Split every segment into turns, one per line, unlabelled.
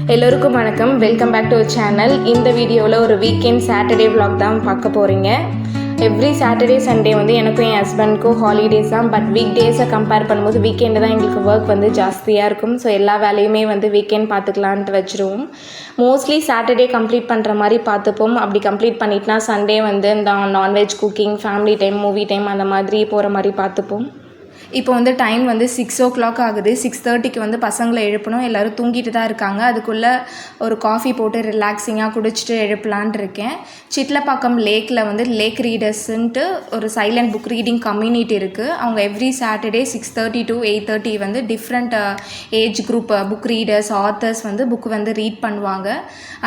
எல்லோருக்கும் வணக்கம். Welcome back to our channel. இந்த வீடியோவில் ஒரு வீக்கெண்ட் சாட்டர்டே vlog தான் பார்க்க போகிறீங்க. எவ்ரி சாட்டர்டே சண்டே வந்து எனக்கும் என் ஹஸ்பண்ட்க்கும் ஹாலிடேஸ் தான். பட் வீக் டேஸை கம்பேர் பண்ணும்போது வீக்கெண்டு தான் எங்களுக்கு ஒர்க் வந்து ஜாஸ்தியாக இருக்கும். ஸோ எல்லா வேலையுமே வந்து வீக்கெண்ட் பார்த்துக்கலான்ட்டு வச்சுருவோம். மோஸ்ட்லி சாட்டர்டே கம்ப்ளீட் பண்ணுற மாதிரி பார்த்துப்போம். அப்படி கம்ப்ளீட் பண்ணிட்டுனா சண்டே வந்து இந்த non veg cooking, family time, movie time அந்த மாதிரி போகிற மாதிரி பார்த்துப்போம். இப்போ வந்து டைம் வந்து 6 o'clock ஆகுது. 6:30க்கு வந்து பசங்களை எழுப்பணும். எல்லோரும் தூங்கிட்டு தான் இருக்காங்க. அதுக்குள்ளே ஒரு காஃபி போட்டு ரிலாக்ஸிங்காக குடிச்சிட்டு எழுப்பலான் இருக்கேன். சிட்லப்பாக்கம் லேக்கில் வந்து லேக் ரீடர்ஸுன்ட்டு ஒரு சைலண்ட் புக் ரீடிங் கம்யூனிட்டி இருக்குது. அவங்க எவ்ரி சாட்டர்டே 6:30 to 8:30 வந்து different age group book readers, authors வந்து புக் வந்து ரீட் பண்ணுவாங்க.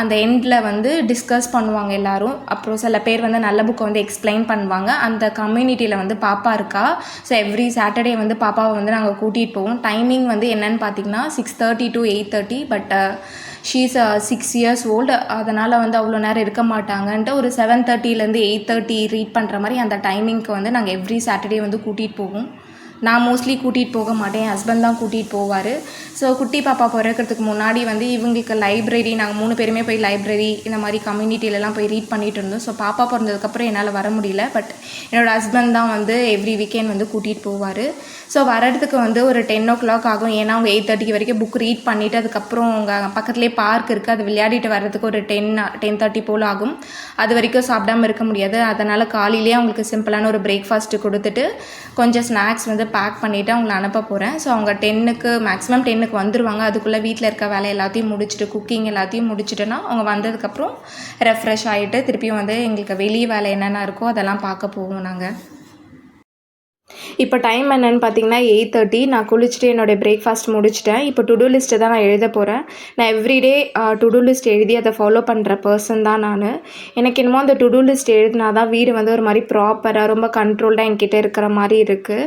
அந்த எண்டில் வந்து டிஸ்கஸ் பண்ணுவாங்க எல்லோரும். அப்புறம் சில பேர் வந்து நல்ல புக்கை வந்து எக்ஸ்பிளைன் பண்ணுவாங்க. அந்த கம்யூனிட்டியில் வந்து பாப்பா இருக்கா. ஸோ எவ்ரி சாட்டர்டே வந்து பாப்பாவை வந்து நாங்கள் கூட்டிகிட்டு போவோம். டைமிங் வந்து என்னென்னு பார்த்தீங்கன்னா 6:30 to 8:30. But she's 6 years old. அதனால் வந்து அவ்வளோ நேரம் இருக்க மாட்டாங்கன்ட்டு ஒரு 7:30லேருந்து 8:30 ரீட் பண்ணுற மாதிரி அந்த டைமிங்க்கு வந்து நாங்கள் எவ்ரி சாட்டர்டே வந்து கூட்டிகிட்டு போவோம். நான் மோஸ்ட்லி கூட்டிகிட்டு போக மாட்டேன், என் ஹஸ்பண்ட் தான் கூட்டிகிட்டு போவார். ஸோ குட்டி பாப்பா பிறக்கிறதுக்கு முன்னாடி வந்து இவங்களுக்கு லைப்ரரி, நாங்கள் 3 பேருமே போய் லைப்ரரி இந்த மாதிரி கம்யூனிட்டிலலாம் போய் ரீட் பண்ணிகிட்டு இருந்தோம். ஸோ பாப்பா பிறந்ததுக்கப்புறம் என்னால் வர முடியல. பட் என்னோடய ஹஸ்பண்ட் தான் வந்து எவ்ரி வீக்கெண்ட் வந்து கூட்டிகிட்டு போவார். ஸோ வரதுக்கு வந்து ஒரு 10 o'clock ஆகும். ஏன்னா அவங்க 8:30 வரைக்கும் புக் ரீட் பண்ணிவிட்டு அதுக்கப்புறம் அவங்க பக்கத்துலேயே பார்க் இருக்குது, அது விளையாடிட்டு வர்றதுக்கு ஒரு 10:30 போல் ஆகும். அது வரைக்கும் சாப்பிடாமல் இருக்க முடியாது. அதனால் காலையிலேயே அவங்களுக்கு சிம்பிளான ஒரு பிரேக்ஃபாஸ்ட்டு கொடுத்துட்டு கொஞ்சம் ஸ்நாக்ஸ் வந்து பேக் பண்ணிவிட்டு அவங்கள அனுப்ப போகிறேன். ஸோ அவங்க 10க்கு மேக்ஸிமம் 10க்கு வந்துடுவாங்க. அதுக்குள்ளே வீட்டில் இருக்க வேலை எல்லாத்தையும் முடிச்சுட்டு குக்கிங் எல்லாத்தையும் முடிச்சுட்டுனா அவங்க வந்ததுக்கப்புறம் ரெஃப்ரெஷ் ஆகிட்டு திருப்பியும் வந்து எங்களுக்கு வெளியே வேலை என்னென்ன இருக்கோ அதெல்லாம் பார்க்க போவோம் நாங்கள். இப்போ டைம் என்னென்னு பார்த்தீங்கன்னா 8:30. நான் குளிச்சுட்டு என்னுடைய பிரேக்ஃபாஸ்ட் முடிச்சிட்டேன். இப்போ டுடூ லிஸ்ட்டை தான் நான் எழுத போகிறேன். நான் எவ்ரிடே டுடூ லிஸ்ட் எழுதி அதை ஃபாலோ பண்ணுற பர்சன் தான் நான். எனக்கு என்னமோ அந்த டுடூ லிஸ்ட் எழுதினா தான் வீடு வந்து ஒரு மாதிரி ப்ராப்பராக ரொம்ப கண்ட்ரோல்டாக என்கிட்ட இருக்கிற மாதிரி இருக்குது.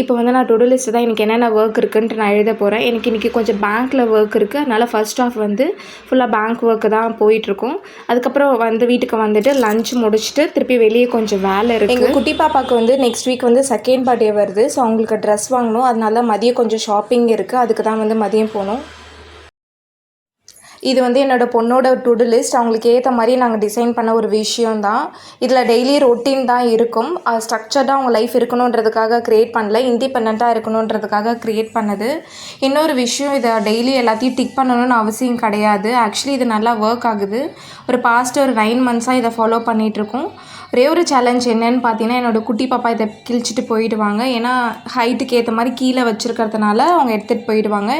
இப்போ வந்து நான் டுடூ லிஸ்ட்டு தான் எனக்கு என்னென்ன ஒர்க் இருக்குன்ட்டு நான் எழுத போகிறேன். எனக்கு இன்றைக்கி கொஞ்சம் பேங்க்கில் ஒர்க் இருக்குது. அதனால் ஃபர்ஸ்ட் ஆஃப் வந்து ஃபுல்லாக பேங்க் ஒர்க்கு தான் போயிட்டுருக்கும். அதுக்கப்புறம் வந்து வீட்டுக்கு வந்துட்டு லஞ்ச் முடிச்சுட்டு திருப்பி வெளியே கொஞ்சம் வேலை இருக்குது. எங்கள் குட்டி பாப்பாவுக்கு வந்து நெக்ஸ்ட் வீக் வந்து செகண்ட் பர்த்டே வருது. ஸோ அவங்களுக்கு ட்ரெஸ் வாங்கணும். அதனால மதியம் கொஞ்சம் ஷாப்பிங் இருக்குது. அதுக்கு தான் வந்து மதியம் போகணும். இது வந்து என்னோடய பொண்ணோட டுடூ லிஸ்ட். அவங்களுக்கு ஏற்ற மாதிரி நாங்கள் டிசைன் பண்ண ஒரு விஷயந்தான். இதில் டெய்லி ரொட்டீன் தான் இருக்கும். ஸ்ட்ரக்சர்டாக அவங்க லைஃப் இருக்கணுன்றதுக்காக க்ரியேட் பண்ணல, இண்டிபெண்ட்டாக இருக்கணுன்றதுக்காக க்ரியேட் பண்ணது. இன்னொரு விஷயம், இதை டெய்லி எல்லாத்தையும் டிக் பண்ணணும்னு அவசியம் கிடையாது. ஆக்சுவலி இது நல்லா ஒர்க் ஆகுது. ஒரு பாஸ்ட் ஒரு 9 months இதை ஃபாலோ பண்ணிகிட்ருக்கோம். ஒரே ஒரு சேலஞ்ச் என்னென்னு பார்த்தீங்கன்னா என்னோடய குட்டி பாப்பா இதை கிழிச்சிட்டு போயிடுவாங்க. ஏன்னா ஹைட்டுக்கு ஏற்ற மாதிரி கீழே வச்சுருக்கிறதுனால அவங்க எடுத்துகிட்டு போயிடுவாங்க.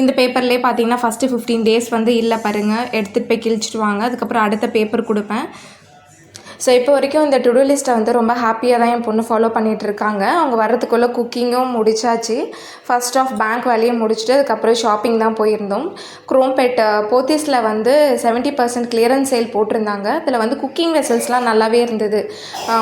இந்த பேப்பர்லேயே பார்த்தீங்கன்னா ஃபஸ்ட்டு 15 days வந்து இல்லை பாருங்கள், எடுத்துகிட்டு போய் கிழிச்சிடுவாங்க. அதுக்கப்புறம் அடுத்த பேப்பர் கொடுப்பேன். ஸோ இப்போ வரைக்கும் இந்த டுடூ லிஸ்ட்டை வந்து ரொம்ப ஹாப்பியாக தான் என் பொண்ணு ஃபாலோ பண்ணிகிட்ருக்காங்க. அவங்க வர்றதுக்குள்ளே குக்கிங்கும் முடிச்சாச்சு. ஃபர்ஸ்ட் ஆஃப் பேங்க் வேலையை முடிச்சுட்டு அதுக்கப்புறம் ஷாப்பிங் தான் போயிருந்தோம். குரோம்பேட் போத்தீஸில் வந்து 70% கிளியரன்ஸ் சேல் போட்டிருந்தாங்க. அதில் வந்து குக்கிங் வெசல்ஸ்லாம் நல்லாவே இருந்தது.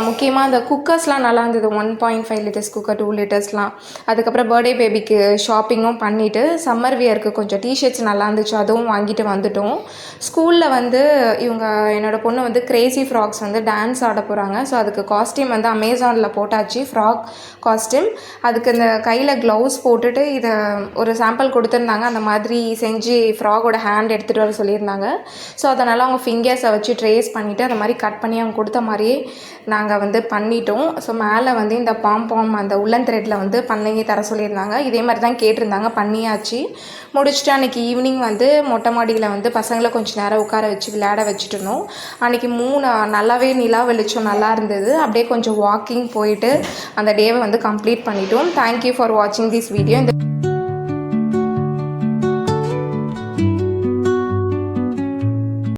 முக்கியமாக அந்த குக்கர்ஸ்லாம் நல்லா இருந்தது. 1.5 liters குக்கர், 2 litersலாம். அதுக்கப்புறம் பர்த்டே பேபிக்கு ஷாப்பிங்கும் பண்ணிவிட்டு சம்மர் வியருக்கு கொஞ்சம் டிஷர்ட்ஸ் நல்லா இருந்துச்சு, அதுவும் வாங்கிட்டு வந்துட்டோம். ஸ்கூலில் வந்து இவங்க என்னோடய பொண்ணு வந்து கிரேசி ஃப்ராக்ஸ் வந்து டான்ஸ் ஆட போகிறாங்க. ஸோ அதுக்கு காஸ்டியூம் வந்து அமேசானில் போட்டாச்சு, ஃப்ராக் காஸ்டியூம். அதுக்கு இந்த கையில் க்ளவுஸ் போட்டுட்டு இதை ஒரு சாம்பிள் கொடுத்துருந்தாங்க. அந்த மாதிரி செஞ்சு ஃப்ராகோட ஹேண்ட் எடுத்துகிட்டு வர சொல்லியிருந்தாங்க. ஸோ அதனால் அவங்க ஃபிங்கர்ஸை வச்சு ட்ரேஸ் பண்ணிவிட்டு அந்த மாதிரி கட் பண்ணி அவங்க கொடுத்த மாதிரியே நாங்கள் வந்து பண்ணிட்டோம். ஸோ மேலே வந்து இந்த பாம் அந்த உள்ளன் த்ரெட்டில் வந்து பண்ணி தர சொல்லியிருந்தாங்க. இதே மாதிரி தான் கேட்டிருந்தாங்க, பண்ணியாச்சு. முடிச்சுட்டு அன்றைக்கி ஈவினிங் வந்து மொட்டை மாடியில் வந்து பசங்களை கொஞ்சம் நேரம் உட்கார வச்சு விளையாட வச்சுட்டு இருந்தோம். அன்றைக்கி நல்லாவே நிலா வெளிச்சம் நல்லா இருந்தது. அப்படியே கொஞ்சம் வாக்கிங் போயிட்டு அந்த டேவை வந்து கம்ப்ளீட் பண்ணிட்டோம். தேங்க்யூ ஃபார் வாட்சிங் திஸ் வீடியோ.